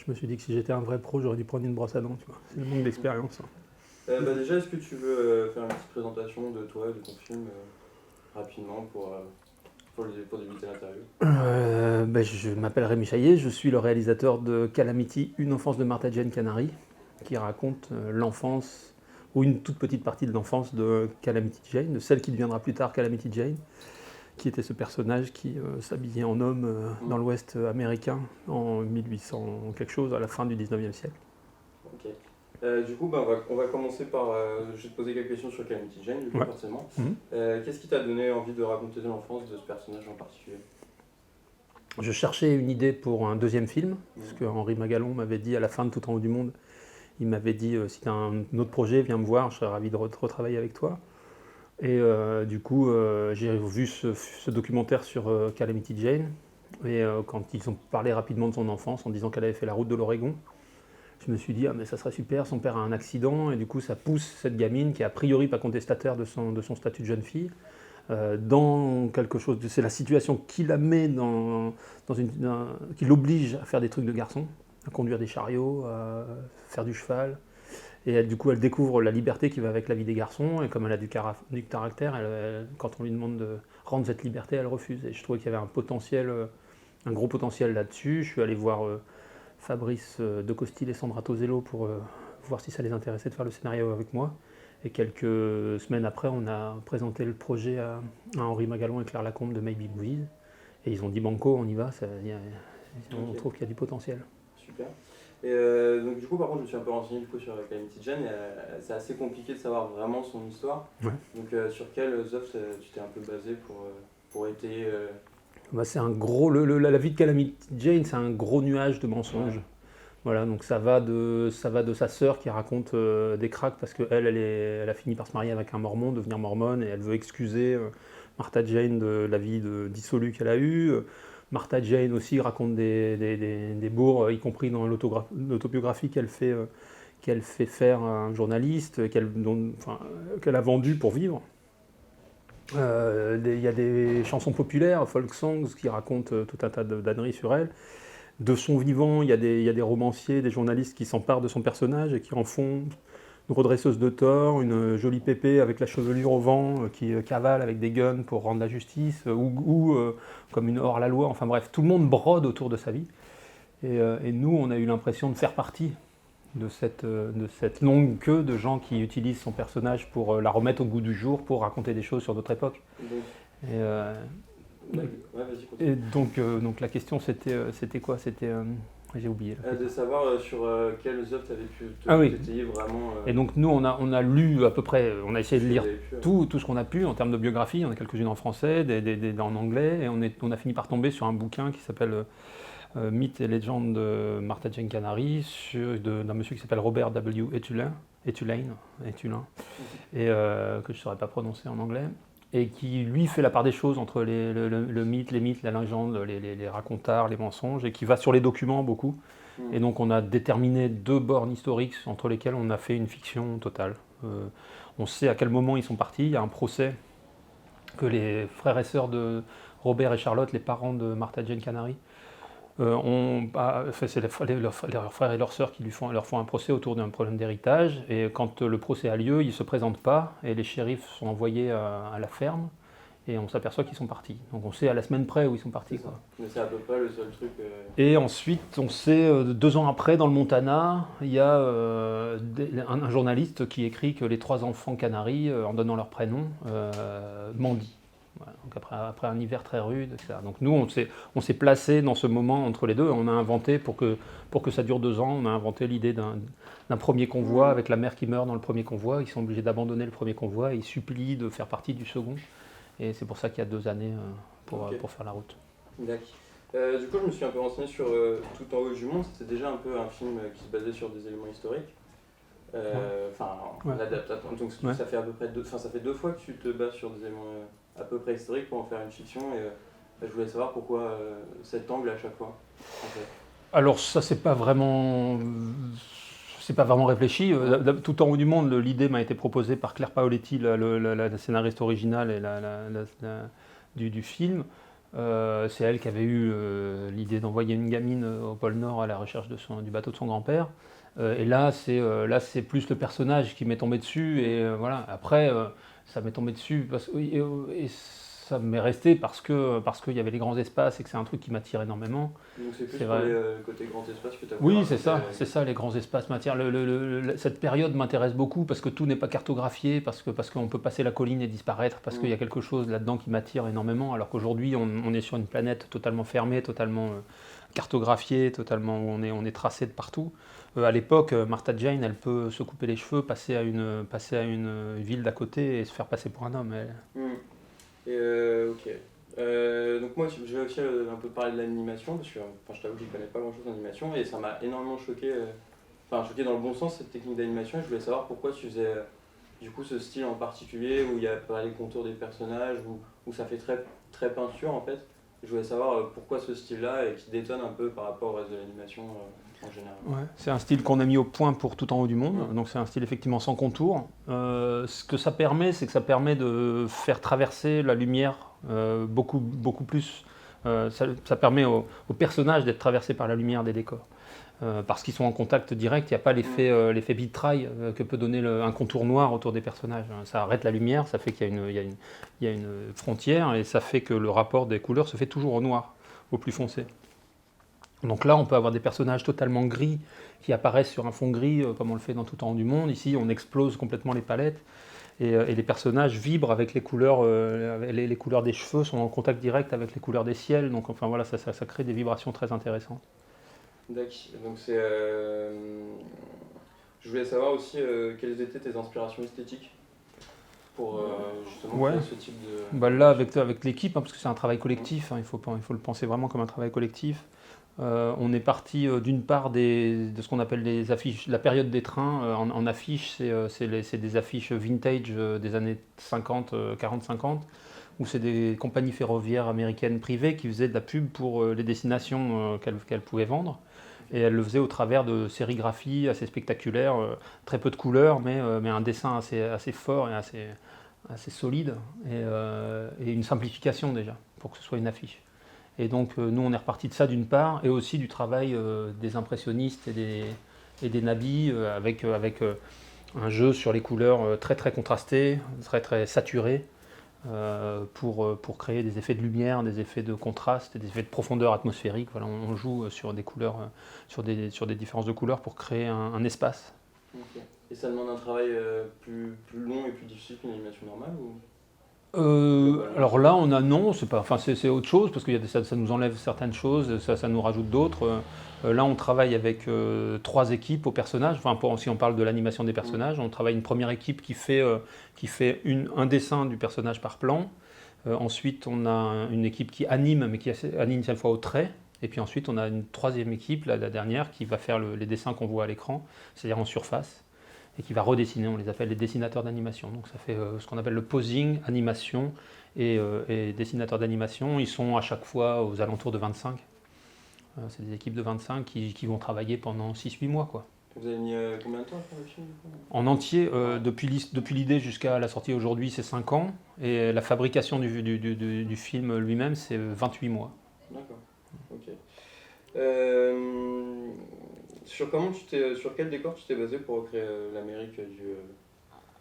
je me suis dit que si j'étais un vrai pro, j'aurais dû prendre une brosse à dents, tu vois. C'est le manque d'expérience. Déjà, est-ce que tu veux faire une petite présentation de toi et de ton film rapidement pour débuter l'interview? Je m'appelle Rémi Chaillet, je suis le réalisateur de Calamity, une enfance de Martha Jane Canary, qui raconte l'enfance, ou une toute petite partie de l'enfance de Calamity Jane, de celle qui deviendra plus tard Calamity Jane, qui était ce personnage qui s'habillait en homme dans l'Ouest américain en 1800 quelque chose, à la fin du 19e siècle. Ok. Du coup, on va commencer par. Je vais te poser quelques questions sur Calamity Jane, du coup, forcément. Qu'est-ce qui t'a donné envie de raconter de l'enfance de ce personnage en particulier? Je cherchais une idée pour un deuxième film, parce que Henri Magalon m'avait dit à la fin de Tout en haut du monde, il m'avait dit si tu as un autre projet, viens me voir, je serais ravi de retravailler avec toi. Et du coup, j'ai vu ce documentaire sur Calamity Jane, et quand ils ont parlé rapidement de son enfance en disant qu'elle avait fait la route de l'Oregon, je me suis dit, ah mais ça serait super, son père a un accident, et du coup ça pousse cette gamine qui est a priori pas contestataire de son statut de jeune fille, dans quelque chose, c'est la situation qui la met qui l'oblige à faire des trucs de garçon, à conduire des chariots, à faire du cheval. Et elle, du coup, elle découvre la liberté qui va avec la vie des garçons, et comme elle a du caractère, quand on lui demande de rendre cette liberté, elle refuse. Et je trouvais qu'il y avait un gros potentiel là-dessus. Je suis allé voir Fabrice De Costil et Sandra Tosello pour voir si ça les intéressait de faire le scénario avec moi. Et quelques semaines après, on a présenté le projet à Henri Magalon et Claire Lacombe de Maybe Movies. Et ils ont dit banco, on y va, on trouve qu'il y a du potentiel. Super. Et donc du coup, par contre, je me suis un peu renseigné du coup, sur Calamity Jane. C'est assez compliqué de savoir vraiment son histoire. Ouais. Donc sur quelles œuvres tu t'es un peu basé pour étayer c'est un gros, la vie de Calamity Jane, c'est un gros nuage de mensonges. Ouais. Voilà, donc ça va de sa sœur qui raconte des cracks parce qu'elle elle a fini par se marier avec un mormon, devenir mormone, et elle veut excuser Martha Jane de la vie dissolue qu'elle a eue. Martha Jane aussi raconte des bourres, y compris dans l'autobiographie qu'elle fait faire à un journaliste, qu'elle a vendu pour vivre. Il y a des chansons populaires, folk songs, qui racontent tout un tas d'âneries sur elle. De son vivant, il y a des romanciers, des journalistes qui s'emparent de son personnage et qui en font une redresseuse de tort, une jolie pépée avec la chevelure au vent, qui cavale avec des guns pour rendre la justice, ou comme une hors-la-loi. Enfin bref, tout le monde brode autour de sa vie. Et nous, on a eu l'impression de faire partie de cette longue queue de gens qui utilisent son personnage pour la remettre au goût du jour, pour raconter des choses sur notre époque. Et donc la question c'était quoi? J'ai oublié. De savoir sur quelles œuvres tu avais pu t'étayer vraiment. Et donc nous on a lu à peu près, on a essayé de lire tout ce qu'on a pu en termes de biographie. On a quelques-unes en français, en anglais, et on a fini par tomber sur un bouquin qui s'appelle Mythes et légendes de Martha Jane Canary, d'un monsieur qui s'appelle Robert W. Etulin, et que je ne saurais pas prononcer en anglais, et qui lui fait la part des choses entre le mythe, la légende, les racontards, les mensonges, et qui va sur les documents beaucoup. Et donc on a déterminé 2 bornes historiques entre lesquelles on a fait une fiction totale. On sait à quel moment ils sont partis. Il y a un procès que les frères et sœurs de Robert et Charlotte, les parents de Martha Jane Canary, c'est leurs frères et leurs sœurs qui leur font un procès autour d'un problème d'héritage, et quand le procès a lieu, ils ne se présentent pas, et les shérifs sont envoyés à la ferme, et on s'aperçoit qu'ils sont partis. Donc on sait à la semaine près où ils sont partis. Quoi. Mais c'est à peu près le seul truc. Et ensuite, on sait, 2 ans après, dans le Montana, il y a un journaliste qui écrit que les 3 enfants Canaries, en donnant leur prénom, mendient. Voilà, donc après un hiver très rude, etc. Donc nous, on s'est placé dans ce moment entre les deux. On a inventé, pour que ça dure 2 ans, on a inventé l'idée d'un premier convoi avec la mère qui meurt dans le premier convoi. Ils sont obligés d'abandonner le premier convoi et ils supplient de faire partie du second. Et c'est pour ça qu'il y a 2 années pour faire la route. D'accord. Du coup, je me suis un peu renseigné sur Tout en haut du monde. C'était déjà un peu un film qui se basait sur des éléments historiques. L'adaptation. Donc ça fait à peu près 2 fois que tu te bases sur des éléments à peu près historiques pour en faire une fiction. Et je voulais savoir pourquoi cet angle à chaque fois. En fait. Alors ça, c'est pas vraiment réfléchi. Tout en haut du monde, l'idée m'a été proposée par Claire Paoletti, la scénariste originale et du film. C'est elle qui avait eu l'idée d'envoyer une gamine au pôle Nord à la recherche du bateau de son grand-père. Et là, c'est plus le personnage qui m'est tombé dessus. Et voilà. Après, ça m'est tombé dessus et ça m'est resté parce qu'il y avait les grands espaces et que c'est un truc qui m'attire énormément. Donc c'est plus C'est pour vrai. le côté grand espace que tu as Oui, c'est ça, les grands espaces m'attirent. Cette période m'intéresse beaucoup parce que tout n'est pas cartographié, parce qu'on peut passer la colline et disparaître, parce qu'il y a quelque chose là-dedans qui m'attire énormément, alors qu'aujourd'hui on est sur une planète totalement fermée, totalement cartographiée, totalement où on est tracé de partout. À l'époque, Martha Jane, elle peut se couper les cheveux, passer à une ville d'à côté et se faire passer pour un homme. Ok. Donc moi je vais aussi un peu parler de l'animation parce que je t'avoue que je connais pas grand chose d'animation et ça m'a énormément choqué, choqué dans le bon sens cette technique d'animation et je voulais savoir pourquoi tu faisais du coup ce style en particulier où il n'y a pas les contours des personnages, où ça fait très, très peinture en fait. Je voulais savoir pourquoi ce style là et qui détonne un peu par rapport au reste de l'animation en général. Ouais, c'est un style qu'on a mis au point pour Tout en haut du monde, donc c'est un style effectivement sans contour. Ce que ça permet, c'est que ça permet de faire traverser la lumière beaucoup, beaucoup plus. Ça permet aux personnages d'être traversés par la lumière des décors. Parce qu'ils sont en contact direct, il n'y a pas l'effet vitrail que peut donner un contour noir autour des personnages. Ça arrête la lumière, ça fait qu'il y a une frontière et ça fait que le rapport des couleurs se fait toujours au noir, au plus foncé. Donc là, on peut avoir des personnages totalement gris qui apparaissent sur un fond gris, comme on le fait dans Tout en haut du monde. Ici, on explose complètement les palettes et les personnages vibrent avec les couleurs. Les couleurs des cheveux sont en contact direct avec les couleurs des ciels. Donc, enfin voilà, ça crée des vibrations très intéressantes. D'accord. Donc c'est. Je voulais savoir aussi quelles étaient tes inspirations esthétiques pour justement créer ce type de. Bah là, avec l'équipe, parce que c'est un travail collectif, il faut le penser vraiment comme un travail collectif. On est parti d'une part de ce qu'on appelle les affiches, la période des trains en affiches, c'est des affiches vintage des années 50, 40-50, où c'est des compagnies ferroviaires américaines privées qui faisaient de la pub pour les destinations qu'elles pouvaient vendre. Et elles le faisaient au travers de sérigraphies assez spectaculaires, très peu de couleurs, mais un dessin assez fort et assez solide, et une simplification déjà, pour que ce soit une affiche. Et donc nous on est reparti de ça d'une part, et aussi du travail des impressionnistes et des nabis avec un jeu sur les couleurs très très contrastées, très très saturées, pour créer des effets de lumière, des effets de contraste, des effets de profondeur atmosphérique. Voilà, on joue sur des couleurs, sur des différences de couleurs pour créer un espace. Okay. Et ça demande un travail plus long et plus difficile qu'une animation normale ou... Alors là, c'est autre chose parce que ça nous enlève certaines choses, ça nous rajoute d'autres. Là, on travaille avec 3 équipes aux personnages. Si on parle de l'animation des personnages, on travaille une première équipe qui fait un dessin du personnage par plan. Ensuite, on a une équipe qui anime, mais qui anime cette fois au trait. Et puis ensuite, on a une 3e équipe, la dernière, qui va faire les dessins qu'on voit à l'écran, c'est-à-dire en surface, et qui va redessiner. On les appelle les dessinateurs d'animation. Donc ça fait ce qu'on appelle le posing, animation et dessinateurs d'animation. Ils sont à chaque fois aux alentours de 25. C'est des équipes de 25 qui vont travailler pendant 6-8 mois, quoi. Vous avez mis combien de temps à faire le film? En entier, depuis l'idée jusqu'à la sortie aujourd'hui, c'est 5 ans. Et la fabrication du film lui-même, c'est 28 mois. D'accord, ok. Sur quel décor tu t'es basé pour créer l'Amérique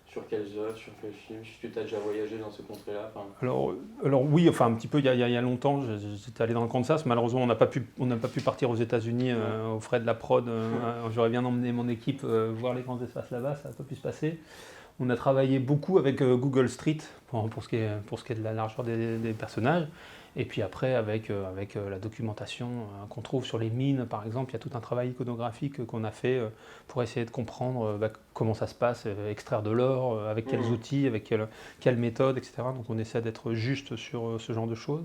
sur quelles œuvres, sur quels films? Est-ce que tu as déjà voyagé dans ces contrées-là? Alors oui, un petit peu, il y a longtemps, j'étais allé dans le Kansas. Malheureusement, on n'a pas pu partir aux États-Unis aux frais de la prod. J'aurais bien emmené mon équipe voir les grands espaces là-bas, ça n'a pas pu se passer. On a travaillé beaucoup avec Google Street pour ce qui est de la largeur des personnages. Et puis après, avec la documentation qu'on trouve sur les mines, par exemple, il y a tout un travail iconographique qu'on a fait pour essayer de comprendre comment ça se passe, extraire de l'or, avec quels outils, avec quelle méthode, etc. Donc on essaie d'être juste sur ce genre de choses.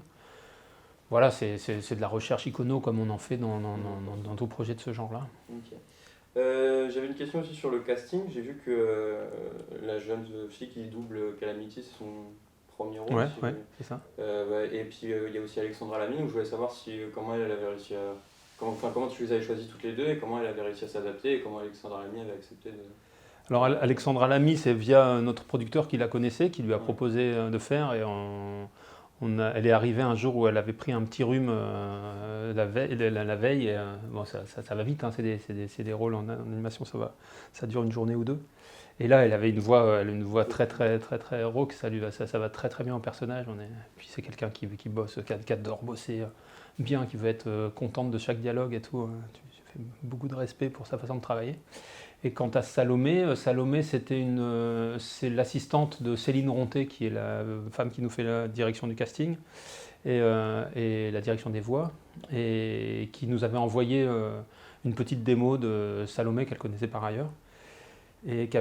Voilà, c'est de la recherche icono comme on en fait dans tout projet de ce genre-là. Okay. J'avais une question aussi sur le casting. J'ai vu que la jeune fille qui double Calamity, c'est son premier rôle. Ouais, c'est ça. Et puis il y a aussi Alexandra Lamy, donc je voulais savoir comment elle avait réussi à... Comment tu les avais choisis toutes les deux et comment elle avait réussi à s'adapter et comment Alexandra Lamy avait accepté de... Alors Alexandra Lamy, c'est via notre producteur qui la connaissait, qui lui a proposé de faire, et Elle est arrivée un jour où elle avait pris un petit rhume la veille. Et, bon, ça va vite, hein, c'est des rôles en animation, ça dure une journée ou deux. Et là, elle avait une voix très très très très rauque, ça va très très bien au personnage. Puis c'est quelqu'un qui bosse, qui adore bosser bien, qui veut être contente de chaque dialogue et tout. J'ai fait beaucoup de respect pour sa façon de travailler. Et quant à Salomé, c'est l'assistante de Céline Ronté, qui est la femme qui nous fait la direction du casting et la direction des voix, et qui nous avait envoyé une petite démo de Salomé qu'elle connaissait par ailleurs, et qui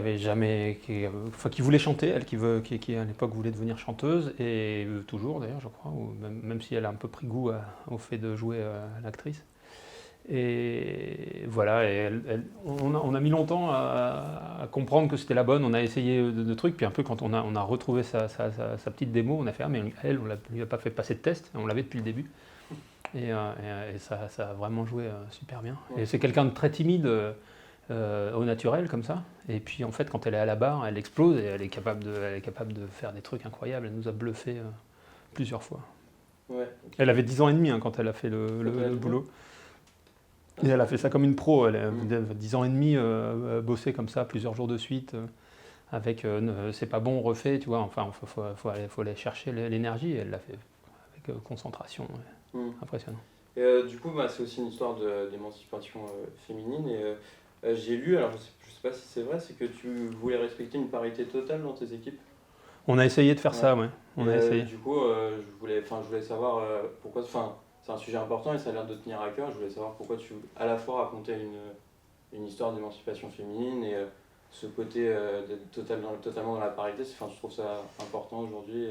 voulait chanter, elle qui à l'époque voulait devenir chanteuse, et toujours d'ailleurs je crois, ou même si elle a un peu pris goût au fait de jouer à l'actrice. Et voilà, on a mis longtemps à comprendre que c'était la bonne, on a essayé de trucs, puis un peu quand on a retrouvé sa petite démo, on a fait « Ah mais elle, on ne lui a pas fait passer de test, on l'avait depuis le début ». Et ça a vraiment joué super bien. Et c'est quelqu'un de très timide au naturel comme ça, et puis en fait quand elle est à la barre, elle explose et elle est capable de faire des trucs incroyables, elle nous a bluffé plusieurs fois. Ouais. Elle avait 10 ans et demi quand elle a fait le boulot. Et elle a fait ça comme une pro, elle a 10 ans et demi bossé comme ça plusieurs jours de suite, avec c'est pas bon, on refait, tu vois, enfin faut aller chercher l'énergie, et elle l'a fait avec concentration, impressionnant. Et du coup, c'est aussi une histoire d'émancipation féminine, et j'ai lu, alors je sais pas si c'est vrai, c'est que tu voulais respecter une parité totale dans tes équipes. On a essayé de faire ça, ouais. On a essayé. Du coup, je voulais savoir pourquoi, c'est un sujet important et ça a l'air de tenir à cœur. Je voulais savoir pourquoi tu à la fois racontais une histoire d'émancipation féminine et ce côté d'être totalement dans la parité. Je trouve ça important aujourd'hui.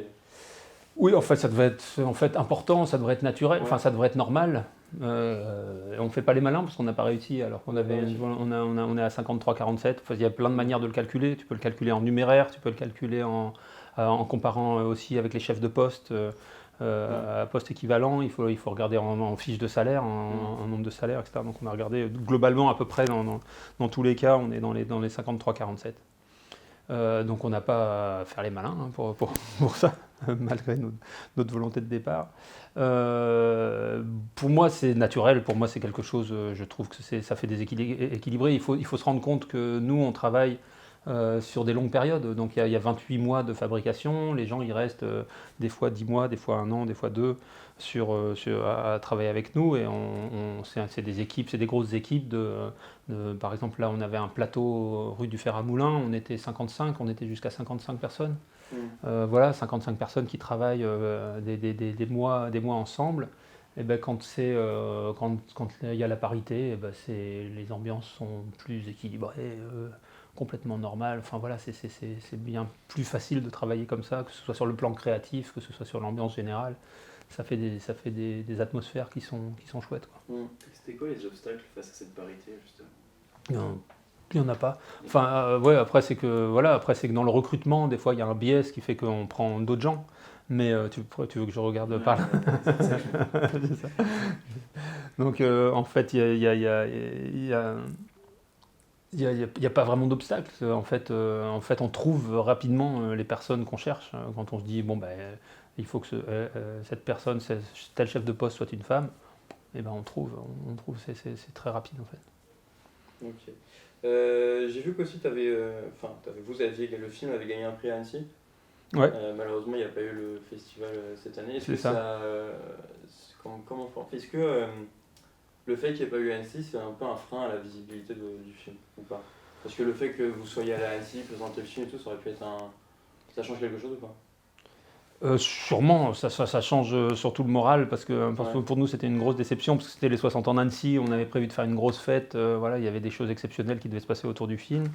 Oui, en fait, ça devait être important, ça devrait être naturel, ça devrait être normal. On ne fait pas les malins parce qu'on n'a pas réussi, alors qu'on on est à 53-47. Il y a plein de manières de le calculer. Tu peux le calculer en numéraire, tu peux le calculer en comparant aussi avec les chefs de poste. À poste équivalent, il faut regarder en fiche de salaire, en nombre de salaires, etc. Donc on a regardé globalement à peu près dans tous les cas, on est dans les 53-47. Donc on n'a pas à faire les malins pour ça, malgré notre volonté de départ. Pour moi c'est naturel, pour moi c'est quelque chose, je trouve que ça fait des équilibrés. Il faut se rendre compte que nous on travaille sur des longues périodes, donc il y a 28 mois de fabrication, les gens ils restent des fois 10 mois, des fois 1 an, des fois 2 à travailler avec nous, et c'est des équipes, c'est des grosses équipes par exemple là on avait un plateau rue du Fer à Moulins, on était 55, on était jusqu'à 55 personnes, voilà 55 personnes qui travaillent des mois ensemble. Et ben quand il y a la parité, les ambiances sont plus équilibrées, complètement normales. Enfin voilà, c'est bien plus facile de travailler comme ça, que ce soit sur le plan créatif, que ce soit sur l'ambiance générale. Ça fait des atmosphères qui sont chouettes, quoi. C'était quoi les obstacles face à cette parité, justement ? Il n'y en a pas. Enfin, après c'est que dans le recrutement, des fois il y a un biais qui fait qu'on prend d'autres gens. Mais tu veux que je regarde par là ? C'est ça. Donc en fait, il n'y a pas vraiment d'obstacle. En fait, on trouve rapidement les personnes qu'on cherche. Quand on se dit, il faut que cette personne, tel chef de poste soit une femme, et ben on trouve, c'est très rapide en fait. Ok. J'ai vu qu'aussi le film avait gagné un prix à Annecy. Ouais. Malheureusement, il n'y a pas eu le festival cette année. Est-ce que le fait qu'il n'y ait pas eu Annecy, c'est un peu un frein à la visibilité du film ou pas ? Parce que le fait que vous soyez allé à Annecy, présenter le film et tout, ça aurait pu être ça change quelque chose ou pas ? Sûrement, ça change surtout le moral, parce que pour nous c'était une grosse déception, parce que c'était les 60 ans d'Annecy, on avait prévu de faire une grosse fête, il y avait des choses exceptionnelles qui devaient se passer autour du film.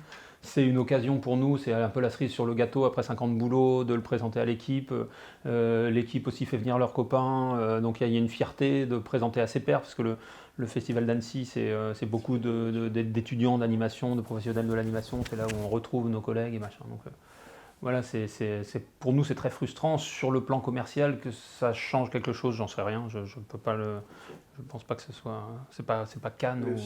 C'est une occasion pour nous, c'est un peu la cerise sur le gâteau après 5 ans de boulot, de le présenter à l'équipe. L'équipe aussi fait venir leurs copains, donc il y a une fierté de présenter à ses pairs, parce que le festival d'Annecy c'est beaucoup d'étudiants d'animation, de professionnels de l'animation, c'est là où on retrouve nos collègues et machin. Donc, voilà, pour nous c'est très frustrant. Sur le plan commercial, que ça change quelque chose, j'en sais rien. Je peux pas je pense pas que ce soit. C'est pas Cannes. Le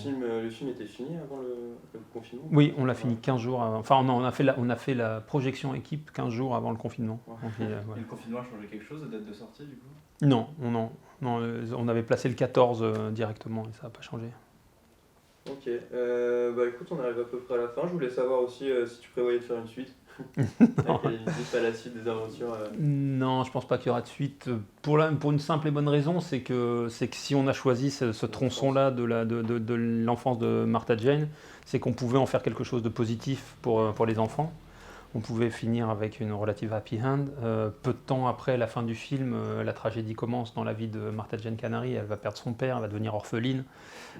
film était fini avant le confinement? Oui, on l'a fini 15 jours avant. Enfin, non, on a fait la projection équipe 15 jours avant le confinement. Ouais. Donc, Et le confinement a changé quelque chose, de date de sortie du coup? non, on avait placé le 14 directement et ça n'a pas changé. Ok, bah écoute, on arrive à peu près à la fin. Je voulais savoir aussi si tu prévoyais de faire une suite. Quelle est pas la suite des aventures Non, je pense pas qu'il y aura de suite. Pour une simple et bonne raison, c'est que si on a choisi ce tronçon-là de l'enfance de Martha Jane, c'est qu'on pouvait en faire quelque chose de positif pour les enfants. On pouvait finir avec une relative happy end. Peu de temps après la fin du film, la tragédie commence dans la vie de Martha Jane Canary. Elle va perdre son père, elle va devenir orpheline.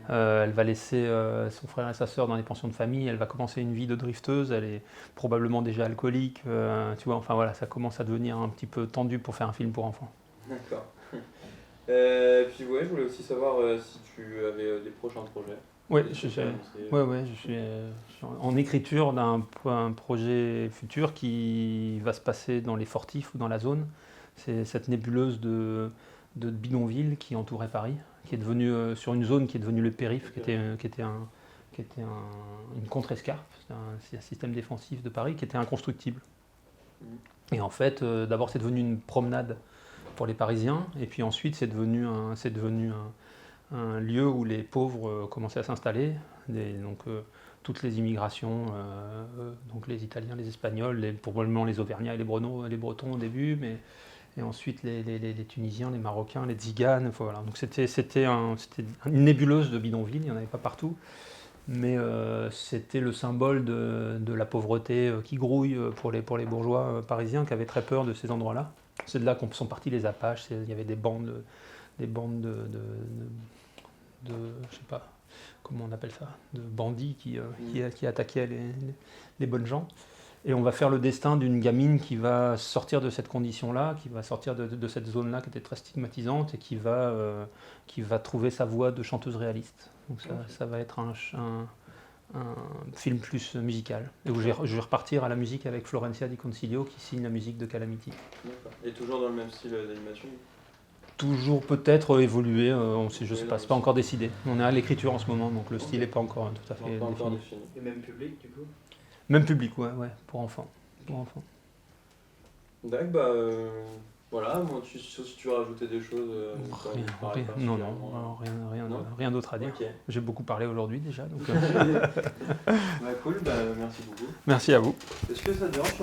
Elle va laisser son frère et sa sœur dans les pensions de famille. Elle va commencer une vie de drifteuse. Elle est probablement déjà alcoolique. Tu vois, enfin voilà, ça commence à devenir un petit peu tendu pour faire un film pour enfants. D'accord. Puis ouais, je voulais aussi savoir si tu avais des prochains projets. Ouais, je suis en écriture d'un projet futur qui va se passer dans les Fortifs ou dans la zone. C'est cette nébuleuse de bidonvilles qui entourait Paris, qui est devenue sur une zone qui est devenue le périph', qui était une contre-escarpe, c'est un système défensif de Paris qui était inconstructible. Et en fait, d'abord c'est devenu une promenade pour les Parisiens, et puis ensuite c'est devenu un lieu où les pauvres commençaient à s'installer, donc toutes les immigrations, donc les Italiens, les Espagnols, probablement les Auvergnats et les Bretons au début, et ensuite les Tunisiens, les Marocains, les Tziganes, voilà. Donc c'était une nébuleuse de bidonvilles, il n'y en avait pas partout, mais c'était le symbole de la pauvreté qui grouille pour les bourgeois parisiens qui avaient très peur de ces endroits-là. C'est de là qu'en sont partis les Apaches, il y avait des bandes de je sais pas comment on appelle ça, de bandits qui attaquaient les bonnes gens. Et on va faire le destin d'une gamine qui va sortir de cette condition-là, qui va sortir de cette zone-là qui était très stigmatisante et qui va trouver sa voie de chanteuse réaliste. Donc ça va être un film plus musical. Et où je vais repartir à la musique avec Florencia Di Concilio qui signe la musique de Calamity. D'accord. Et toujours dans le même style d'animation? Toujours peut-être évoluer, je sais pas, c'est pas encore décidé. On est à l'écriture en ce moment, donc le style n'est pas encore tout à fait défini. Et même public du coup? Même public, ouais, pour enfants. D'accord, bah voilà, moi si tu veux rajouter des choses, rien d'autre à dire. Okay. J'ai beaucoup parlé aujourd'hui déjà. Donc bah cool, bah merci beaucoup. Merci à vous. Est-ce que ça te dérange